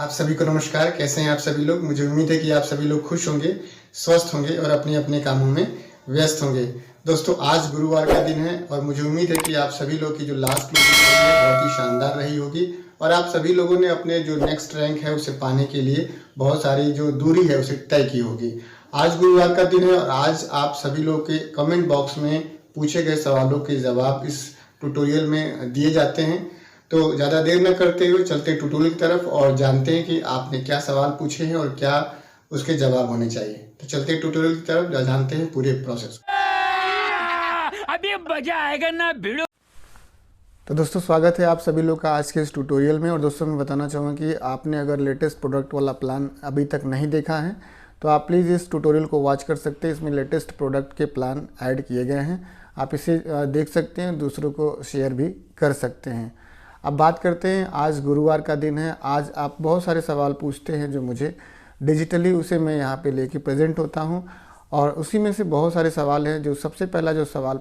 आप सभी को नमस्कार। कैसे हैं आप सभी लोग? मुझे उम्मीद है कि आप सभी लोग खुश होंगे, स्वस्थ होंगे और अपने अपने कामों में व्यस्त होंगे। दोस्तों, आज गुरुवार का दिन है और मुझे उम्मीद है कि आप सभी लोग की जो लास्ट क्लोजिंग रही है बहुत ही शानदार रही होगी और आप सभी लोगों ने अपने जो नेक्स्ट रैंक है उसे पाने के लिए बहुत सारी जो दूरी है उसे तय की होगी। आज गुरुवार का दिन है और आज आप सभी लोग के कमेंट बॉक्स में पूछे गए सवालों के जवाब इस ट्यूटोरियल में दिए जाते हैं। तो ज़्यादा देर न करते हुए चलते ट्यूटोरियल की तरफ और जानते हैं कि आपने क्या सवाल पूछे हैं और क्या उसके जवाब होने चाहिए। तो चलते ट्यूटोरियल की तरफ जानते हैं पूरे प्रोसेस। अभी मजा आएगा ना भिड़ो। तो दोस्तों, स्वागत है आप सभी लोग का आज के इस ट्यूटोरियल में। और दोस्तों, मैं बताना चाहूँगा कि आपने अगर लेटेस्ट प्रोडक्ट वाला प्लान अभी तक नहीं देखा है तो आप प्लीज़ इस ट्यूटोरियल को वॉच कर सकते हैं। इसमें लेटेस्ट प्रोडक्ट के प्लान ऐड किए गए हैं, आप इसे देख सकते हैं, दूसरों को शेयर भी कर सकते हैं। अब बात करते हैं, आज गुरुवार का दिन है। आज आप बहुत सारे सवाल पूछते हैं जो मुझे डिजिटली उसे मैं यहाँ पे लेके प्रेजेंट होता हूँ और उसी में से बहुत सारे सवाल हैं। जो सबसे पहला जो सवाल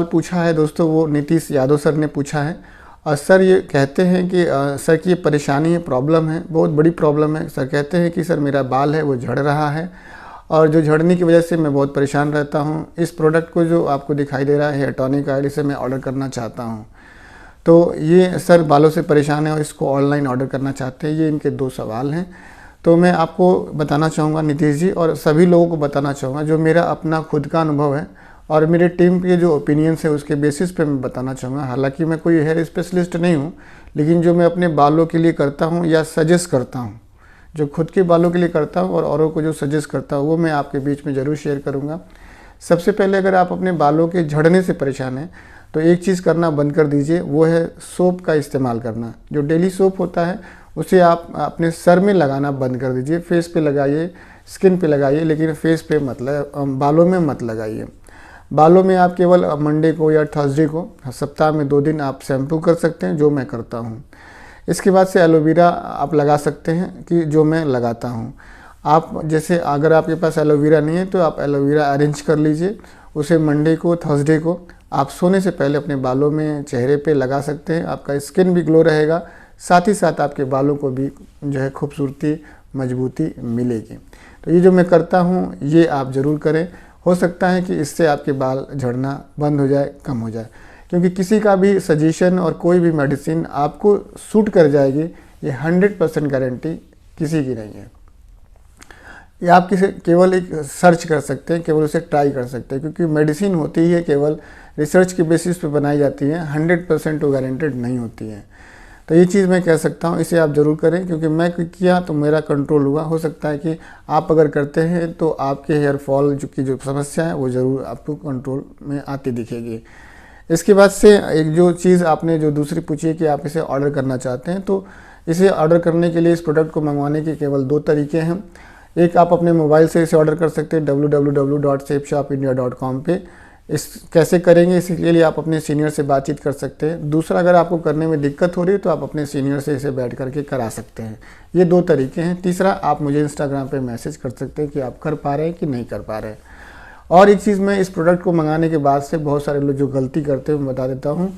पूछा है दोस्तों, वो नीतीश यादव सर ने पूछा है। और सर ये कहते हैं कि सर की ये परेशानी है, प्रॉब्लम है, बहुत बड़ी प्रॉब्लम है। सर कहते हैं कि सर मेरा बाल है वो झड़ रहा है और जो झड़ने की वजह से मैं बहुत परेशान रहता हूँ। इस प्रोडक्ट को जो आपको दिखाई दे रहा है हेयर टॉनिक ऑयल, इसे मैं ऑर्डर करना चाहता हूँ। तो ये सर बालों से परेशान है और इसको ऑनलाइन ऑर्डर करना चाहते हैं। ये इनके दो सवाल हैं। तो मैं आपको बताना चाहूँगा नीतीश जी, और सभी लोगों को बताना चाहूँगा जो मेरा अपना खुद का अनुभव है और मेरे टीम के जो ओपिनियंस है उसके बेसिस पे मैं बताना चाहूँगा। हालांकि मैं कोई हेयर स्पेशलिस्ट नहीं हूँ, लेकिन जो मैं अपने बालों के लिए करता हूँ या सजेस्ट करता हूँ, जो खुद के बालों के लिए करता हूँ और औरों को जो सजेस्ट करता हूँ, वो मैं आपके बीच में ज़रूर शेयर करूँगा। सबसे पहले, अगर आप अपने बालों के झड़ने से परेशान हैं तो एक चीज़ करना बंद कर दीजिए, वो है सोप का इस्तेमाल करना। जो डेली सोप होता है उसे आप अपने सर में लगाना बंद कर दीजिए। फेस पे लगाइए, स्किन पे लगाइए, लेकिन फेस पे मत बालों में मत लगाइए। बालों में आप केवल मंडे को या थर्सडे को सप्ताह में 2 दिन आप शैम्पू कर सकते हैं, जो मैं करता हूँ। इसके बाद से एलोवेरा आप लगा सकते हैं, कि जो मैं लगाता हूँ। आप जैसे अगर आपके पास एलोवेरा नहीं है तो आप एलोवेरा अरेंज कर लीजिए, उसे मंडे को थर्सडे को आप सोने से पहले अपने बालों में, चेहरे पे लगा सकते हैं। आपका स्किन भी ग्लो रहेगा, साथ ही साथ आपके बालों को भी जो है खूबसूरती, मजबूती मिलेगी। तो ये जो मैं करता हूँ ये आप ज़रूर करें। हो सकता है कि इससे आपके बाल झड़ना बंद हो जाए, कम हो जाए। क्योंकि किसी का भी सजेशन और कोई भी मेडिसिन आपको सूट कर जाएगी, ये 100% गारंटी किसी की नहीं है। या आप किसी केवल एक सर्च कर सकते हैं, केवल उसे ट्राई कर सकते हैं, क्योंकि मेडिसिन होती है केवल रिसर्च के बेसिस पे बनाई जाती है, 100% वो गारंटेड नहीं होती है। तो ये चीज़ मैं कह सकता हूँ, इसे आप ज़रूर करें, क्योंकि मैं किया तो मेरा कंट्रोल हुआ। हो सकता है कि आप अगर करते हैं तो आपके हेयर फॉल जो समस्या है वो ज़रूर आपको कंट्रोल में आती दिखेगी। इसके बाद से एक जो चीज़ आपने जो दूसरी पूछी है कि आप इसे ऑर्डर करना चाहते हैं, तो इसे ऑर्डर करने के लिए, इस प्रोडक्ट को मंगवाने के केवल 2 तरीके हैं। एक, आप अपने मोबाइल से इसे ऑर्डर कर सकते हैं www.safeshopindia.com पे। इस कैसे करेंगे, इसके लिए आप अपने सीनियर से बातचीत कर सकते हैं। दूसरा, अगर आपको करने में दिक्कत हो रही है तो आप अपने सीनियर से इसे बैठ करके करा सकते हैं। ये 2 तरीके हैं। तीसरा, आप मुझे इंस्टाग्राम पे मैसेज कर सकते हैं कि आप कर पा रहे हैं कि नहीं कर पा रहे हैं। और एक चीज़, मैं इस प्रोडक्ट को मंगाने के बाद से बहुत सारे लोग जो गलती करते हैं मैं बता देता हूँ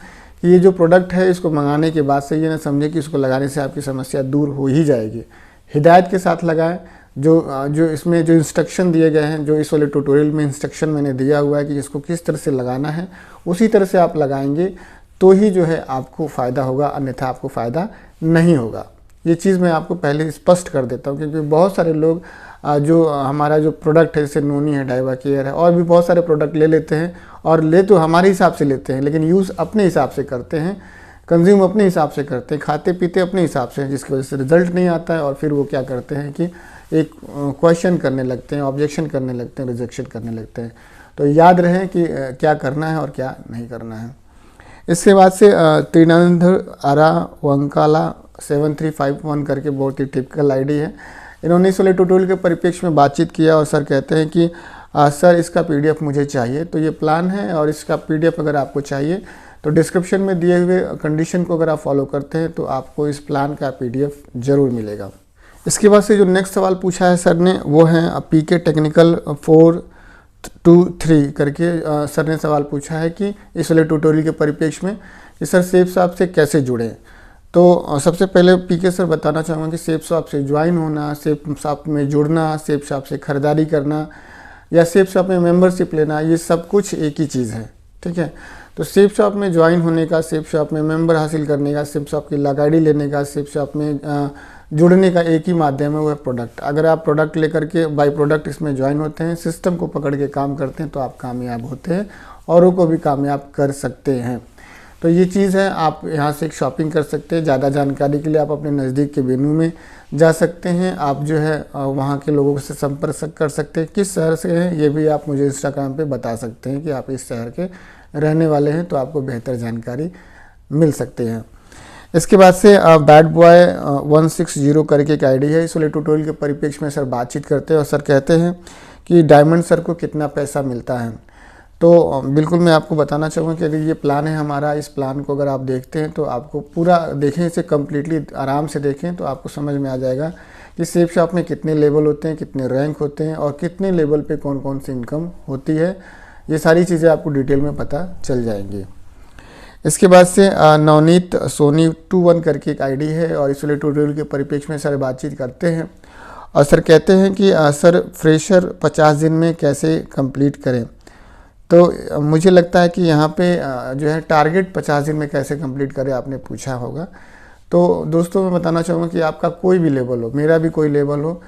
कि ये जो प्रोडक्ट है इसको मंगाने के बाद से ये ना समझे कि इसको लगाने से आपकी समस्या दूर हो ही जाएगी। हिदायत के साथ लगाएं। जो इसमें जो इंस्ट्रक्शन दिए गए हैं, जो इस वाले ट्यूटोरियल में इंस्ट्रक्शन मैंने दिया हुआ है कि इसको किस तरह से लगाना है, उसी तरह से आप लगाएंगे तो ही जो है आपको फ़ायदा होगा, अन्यथा आपको फ़ायदा नहीं होगा। ये चीज़ मैं आपको पहले स्पष्ट कर देता हूँ, क्योंकि बहुत सारे लोग जो हमारा जो प्रोडक्ट है, जैसे नोनी है, डाइवा केयर है, और भी बहुत सारे प्रोडक्ट ले लेते हैं, और ले तो हमारे हिसाब से लेते हैं, लेकिन यूज़ अपने हिसाब से करते हैं, कंज्यूम अपने हिसाब से करते हैं, खाते पीते अपने हिसाब से, जिसकी वजह से रिजल्ट नहीं आता है। और फिर वो क्या करते हैं कि एक क्वेश्चन करने लगते हैं, ऑब्जेक्शन करने लगते हैं, रिजेक्शन करने लगते हैं। तो याद रहे कि क्या करना है और क्या नहीं करना है। इसके बाद से त्रिनंधर आरा वंकाला 7351 करके बहुत ही टिपिकल आईडी है। इन्होंने इस वाले ट्यूटोरियल के परिप्रेक्ष्य में बातचीत किया और सर कहते हैं कि सर इसका PDF मुझे चाहिए। तो ये प्लान है और इसका PDF अगर आपको चाहिए तो डिस्क्रिप्शन में दिए हुए कंडीशन को अगर आप फॉलो करते हैं तो आपको इस प्लान का PDF ज़रूर मिलेगा। इसके बाद से जो नेक्स्ट सवाल पूछा है सर ने, वो है PK टेक्निकल 423 करके सर ने सवाल पूछा है कि इस वाले ट्यूटोरियल के परिप्रेक्ष्य में कि सर सेफ शॉप से कैसे जुड़ें। तो सबसे पहले पीके सर बताना चाहूँगा कि सेफ शॉप से ज्वाइन होना, सेफ शॉप में जुड़ना, सेफ शॉप से ख़रीदारी करना या सेफ शॉप में मेंबरशिप लेना, ये सब कुछ एक ही चीज़ है, ठीक है। तो सेफ शॉप में ज्वाइन होने का, सेफ शॉप में मेंबर हासिल करने का, सेफ शॉप की लॉग आईडी लेने का, सेफ शॉप में जुड़ने का एक ही माध्यम है, वो है प्रोडक्ट। अगर आप प्रोडक्ट लेकर के बाय प्रोडक्ट इसमें ज्वाइन होते हैं, सिस्टम को पकड़ के काम करते हैं, तो आप कामयाब होते हैं, औरों को भी कामयाब कर सकते हैं। तो ये चीज़ है, आप यहाँ से एक शॉपिंग कर सकते हैं। ज़्यादा जानकारी के लिए आप अपने नज़दीक के वेन्यू में जा सकते हैं। आप जो है वहाँ के लोगों से संपर्क कर सकते हैं। किस शहर से हैं ये भी आप मुझे इंस्टाग्राम पे बता सकते हैं कि आप इस शहर के रहने वाले हैं, तो आपको बेहतर जानकारी मिल सकती है। इसके बाद से बैड बॉय 160 करके एक आईडी है। इस वाले ट्यूटोरियल के परिप्रेक्ष्य में सर बातचीत करते हैं और सर कहते हैं कि डायमंड सर को कितना पैसा मिलता है। तो बिल्कुल मैं आपको बताना चाहूँगा कि अगर ये प्लान है हमारा, इस प्लान को अगर आप देखते हैं तो आपको पूरा देखें, इसे कम्प्लीटली आराम से देखें तो आपको समझ में आ जाएगा कि सेफ शॉप में कितने लेवल होते हैं, कितने रैंक होते हैं और कितने लेवल पे कौन कौन सी इनकम होती है। ये सारी चीज़ें आपको डिटेल में पता चल जाएंगी। इसके बाद से नवनीत सोनी 21 करके एक आईडी है और इस वाले ट्यूटोरियल के परिप्रेक्ष्य में सर बातचीत करते हैं और सर कहते हैं कि सर फ्रेशर 50 दिन में कैसे कंप्लीट करें। तो मुझे लगता है कि यहाँ पे जो है टारगेट 50 दिन में कैसे कंप्लीट करें आपने पूछा होगा। तो दोस्तों मैं बताना चाहूँगा कि आपका कोई भी लेवल हो, मेरा भी कोई लेवल हो,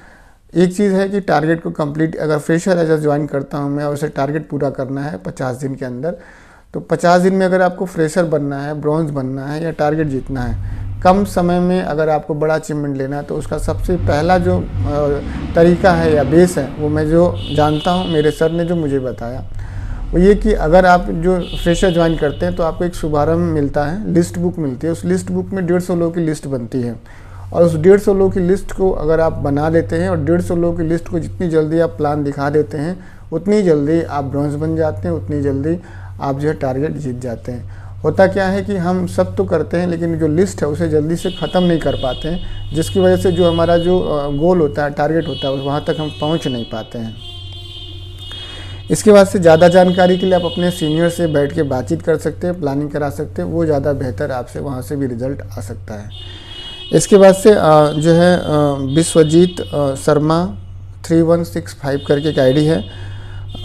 एक चीज़ है कि टारगेट को कंप्लीट, अगर फ्रेशर एज ज्वाइन करता हूँ मैं और उसे टारगेट पूरा करना है 50 दिन के अंदर, तो 50 दिन में अगर आपको फ्रेशर बनना है, ब्रॉन्ज बनना है या टारगेट जीतना है, कम समय में अगर आपको बड़ा अचीवमेंट लेना है, तो उसका सबसे पहला जो तरीका है या बेस है वो मैं जो जानता हूँ, मेरे सर ने जो मुझे बताया वो ये कि अगर आप जो फ्रेशर ज्वाइन करते हैं तो आपको एक शुभारंभ मिलता है, लिस्ट बुक मिलती है। उस लिस्ट बुक में 150 लोगों की लिस्ट बनती है और उस 150 लोगों की लिस्ट को अगर आप बना देते हैं और 150 लोगों की लिस्ट को जितनी जल्दी आप प्लान दिखा देते हैं उतनी जल्दी आप ब्रॉन्ज बन जाते हैं, उतनी जल्दी आप जो है टारगेट जीत जाते हैं। होता क्या है कि हम सब तो करते हैं लेकिन जो लिस्ट है उसे जल्दी से ख़त्म नहीं कर पाते हैं, जिसकी वजह से जो हमारा जो गोल होता है, टारगेट होता है, वहाँ तक हम पहुँच नहीं पाते हैं। इसके बाद से ज़्यादा जानकारी के लिए आप अपने सीनियर से बैठ के बातचीत कर सकते हैं, प्लानिंग करा सकते हैं, वो ज़्यादा बेहतर आपसे वहाँ से भी रिजल्ट आ सकता है। इसके बाद से जो है विश्वजीत शर्मा 3165 करके एक आईडी है।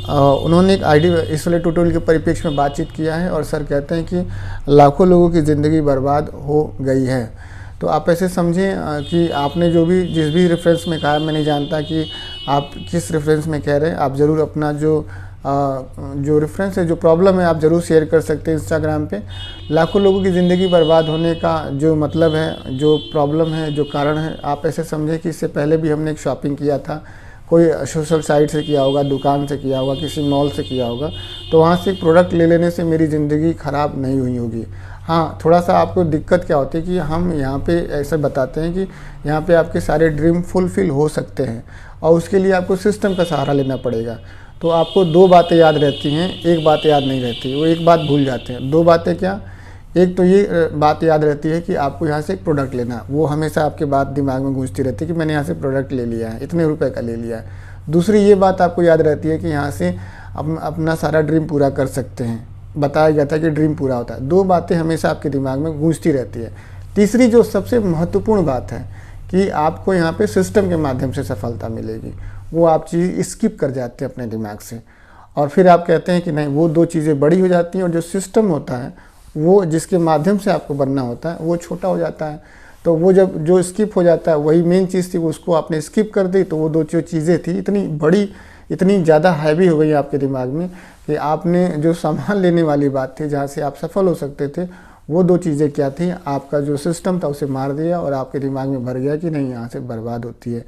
उन्होंने एक आईडी इस वाले ट्यूटोरियल के परिप्रेक्ष्य में बातचीत किया है और सर कहते हैं कि लाखों लोगों की ज़िंदगी बर्बाद हो गई है। तो आप ऐसे समझें कि आपने जो भी जिस भी रेफरेंस में कहा, मैं नहीं जानता कि आप किस रेफरेंस में कह रहे हैं, आप ज़रूर अपना जो रेफरेंस है, जो प्रॉब्लम है, आप ज़रूर शेयर कर सकते हैं इंस्टाग्राम पे। लाखों लोगों की ज़िंदगी बर्बाद होने का जो मतलब है, जो प्रॉब्लम है, जो कारण है, आप ऐसे समझें कि इससे पहले भी हमने एक शॉपिंग किया था, कोई सोशल साइट से किया होगा, दुकान से किया होगा, किसी मॉल से किया होगा, तो वहाँ से एक प्रोडक्ट ले लेने से मेरी ज़िंदगी ख़राब नहीं हुई होगी। हाँ, थोड़ा सा आपको दिक्कत क्या होती है कि हम यहाँ पे ऐसे बताते हैं कि यहाँ पे आपके सारे ड्रीम फुलफ़िल हो सकते हैं और उसके लिए आपको सिस्टम का सहारा लेना पड़ेगा। तो आपको 2 बातें याद रहती हैं, एक बात याद नहीं रहती, वो एक बात भूल जाते हैं। 2 बातें क्या? एक तो ये बात याद रहती है कि आपको यहाँ से एक प्रोडक्ट लेना, वो हमेशा आपके बात दिमाग में गूंजती रहती है कि मैंने यहाँ से प्रोडक्ट ले लिया है, इतने रुपए का ले लिया है। दूसरी ये बात आपको याद रहती है कि यहाँ से अपना सारा ड्रीम पूरा कर सकते हैं, बताया गया था कि ड्रीम पूरा होता है। 2 बातें हमेशा आपके दिमाग में गूंजती रहती है। तीसरी जो सबसे महत्वपूर्ण बात है कि आपको यहाँ पे सिस्टम के माध्यम से सफलता मिलेगी, वो आप चीज़ स्किप कर जाते हैं अपने दिमाग से और फिर आप कहते हैं कि नहीं, वो 2 चीज़ें बड़ी हो जाती हैं और जो सिस्टम होता है, वो जिसके माध्यम से आपको बनना होता है, वो छोटा हो जाता है। तो वो जब जो स्किप हो जाता है, वही मेन चीज़ थी, उसको आपने स्किप कर दी, तो वो 2 जो चीज़ें थी इतनी बड़ी, इतनी ज़्यादा हैवी हो गई आपके दिमाग में कि आपने जो सामान लेने वाली बात थी, जहाँ से आप सफल हो सकते थे, वो 2 चीज़ें क्या थी, आपका जो सिस्टम था उसे मार दिया और आपके दिमाग में भर गया कि नहीं, यहाँ से बर्बाद होती है।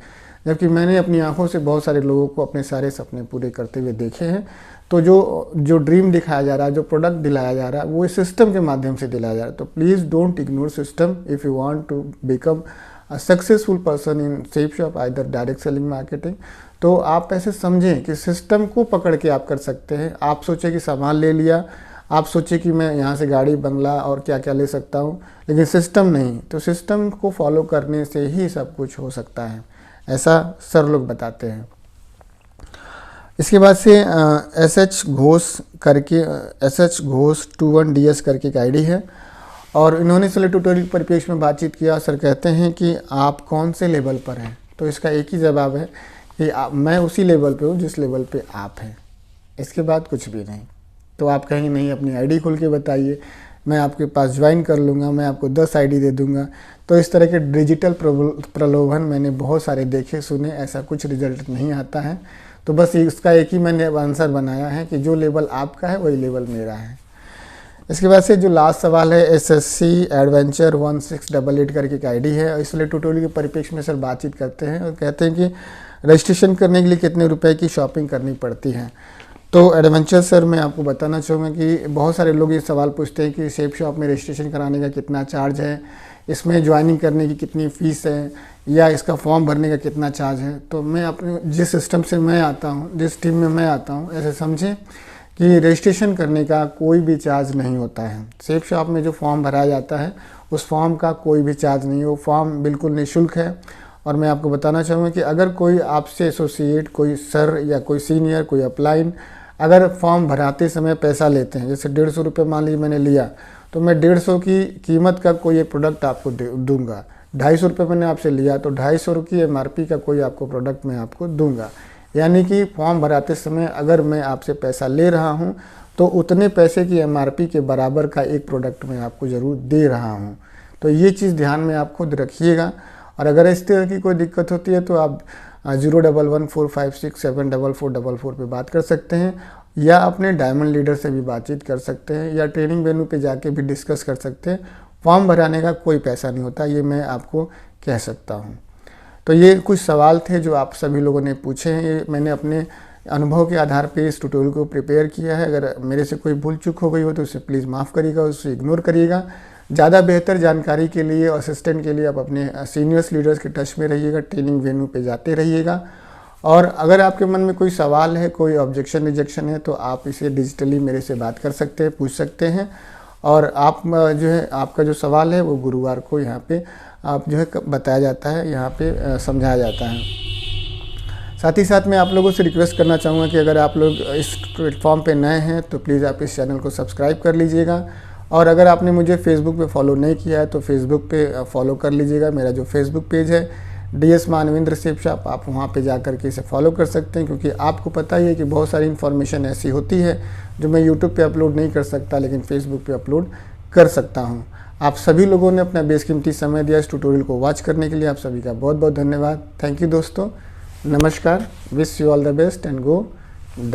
जबकि मैंने अपनी आंखों से बहुत सारे लोगों को अपने सारे सपने पूरे करते हुए देखे हैं। तो जो ड्रीम दिखाया जा रहा है, जो प्रोडक्ट दिलाया जा रहा है, वो इस सिस्टम के माध्यम से दिलाया जा रहा है। तो please don't ignore system if you want to become a successful person in Safe Shop either direct selling marketing. तो आप ऐसे समझें कि सिस्टम को पकड़ के आप कर सकते हैं। आप सोचें कि सामान ले लिया, आप सोचें कि मैं यहाँ से गाड़ी, बंगला और क्या क्या ले सकता हूँ, लेकिन सिस्टम नहीं। तो सिस्टम को फॉलो करने से ही सब कुछ हो सकता है, ऐसा सर लोग बताते हैं। इसके बाद से SH घोष 21DS करके एक आईडी है और इन्होंने चले ट्यूटोरियल परिप्रेक्ष्य में बातचीत किया। सर कहते हैं कि आप कौन से लेवल पर हैं, तो इसका एक ही जवाब है कि मैं उसी लेवल पे हूँ जिस लेवल पे आप हैं, इसके बाद कुछ भी नहीं। तो आप कहेंगे नहीं अपनी आईडी खोल के बताइए, मैं आपके पास ज्वाइन कर लूँगा, मैं आपको 10 आईडी दे दूँगा। तो इस तरह के डिजिटल प्रलोभन मैंने बहुत सारे देखे सुने, ऐसा कुछ रिजल्ट नहीं आता है। तो बस इसका एक ही मैंने आंसर बनाया है कि जो लेवल आपका है वही लेवल मेरा है। इसके बाद से जो लास्ट सवाल है, SSC एडवेंचर 1688 करके एक आईडी है। इसलिए ट्यूटोरियल के परिप्रेक्ष्य में सर बातचीत करते हैं और कहते हैं कि रजिस्ट्रेशन करने के लिए कितने रुपए की शॉपिंग करनी पड़ती है। तो एडवेंचर सर मैं आपको बताना चाहूँगा कि बहुत सारे लोग ये सवाल पूछते हैं कि शेप शॉप में रजिस्ट्रेशन कराने का कितना चार्ज है, इसमें ज्वाइनिंग करने की कितनी फ़ीस है, या इसका फॉर्म भरने का कितना चार्ज है। तो मैं अपने जिस सिस्टम से मैं आता हूँ, जिस टीम में मैं आता हूँ, ऐसे समझें कि रजिस्ट्रेशन करने का कोई भी चार्ज नहीं होता है। शेप शॉप में जो फॉर्म भराया जाता है उस फॉर्म का कोई भी चार्ज नहीं है, वो फॉर्म बिल्कुल निःशुल्क है। और मैं आपको बताना चाहूँगा कि अगर कोई आपसे एसोसिएट, कोई सर या कोई सीनियर, कोई अपलाइन अगर फॉर्म भराते समय पैसा लेते हैं, जैसे 150 रुपये मान लीजिए मैंने लिया, तो मैं 150 की कीमत का कोई एक प्रोडक्ट आपको दूंगा। 250 रुपये मैंने आपसे लिया तो 250 की MRP का कोई आपको प्रोडक्ट मैं आपको दूंगा। यानी कि फॉर्म भराते समय अगर मैं आपसे पैसा ले रहा हूं तो उतने पैसे की MRP के बराबर का एक प्रोडक्ट मैं आपको ज़रूर दे रहा हूं। तो ये चीज़ ध्यान में आप खुद रखिएगा। और अगर इस तरह की कोई दिक्कत होती है तो आप 01145674444 पे बात कर सकते हैं, या अपने डायमंड लीडर से भी बातचीत कर सकते हैं, या ट्रेनिंग वेन्यू पे जाके भी डिस्कस कर सकते हैं। फॉर्म भराने का कोई पैसा नहीं होता, ये मैं आपको कह सकता हूँ। तो ये कुछ सवाल थे जो आप सभी लोगों ने पूछे हैं। ये मैंने अपने अनुभव के आधार पे इस ट्यूटोरियल को प्रिपेयर किया है। अगर मेरे से कोई भूल चूक हो गई हो तो उसे प्लीज़ माफ़ करिएगा, उससे इग्नोर करिएगा। ज़्यादा बेहतर जानकारी के लिए, असिस्टेंट के लिए आप अपने सीनियर्स लीडर्स के टच में रहिएगा, ट्रेनिंग वेन्यू पे जाते रहिएगा। और अगर आपके मन में कोई सवाल है, कोई ऑब्जेक्शन रिजेक्शन है, तो आप इसे डिजिटली मेरे से बात कर सकते हैं, पूछ सकते हैं। और आप जो है आपका जो सवाल है वो गुरुवार को यहाँ पे आप जो है बताया जाता है, यहाँ पे समझाया जाता है। साथ ही साथ मैं आप लोगों से रिक्वेस्ट करना चाहूँगा कि अगर आप लोग इस प्लेटफॉर्म पे नए हैं तो प्लीज़ आप इस चैनल को सब्सक्राइब कर लीजिएगा। और अगर आपने मुझे फेसबुक पे फॉलो नहीं किया है तो फेसबुक पे फॉलो कर लीजिएगा। मेरा जो फेसबुक पेज है DS मानवेंद्र शेप शॉप, आप वहाँ पे जा कर के इसे फॉलो कर सकते हैं, क्योंकि आपको पता ही है कि बहुत सारी इन्फॉर्मेशन ऐसी होती है जो मैं यूट्यूब पे अपलोड नहीं कर सकता लेकिन फेसबुक पे अपलोड कर सकता हूँ। आप सभी लोगों ने अपना बेशकीमती समय दिया इस ट्यूटोरियल को वॉच करने के लिए, आप सभी का बहुत बहुत धन्यवाद। थैंक यू दोस्तों, नमस्कार, wish you all the best and go diamond.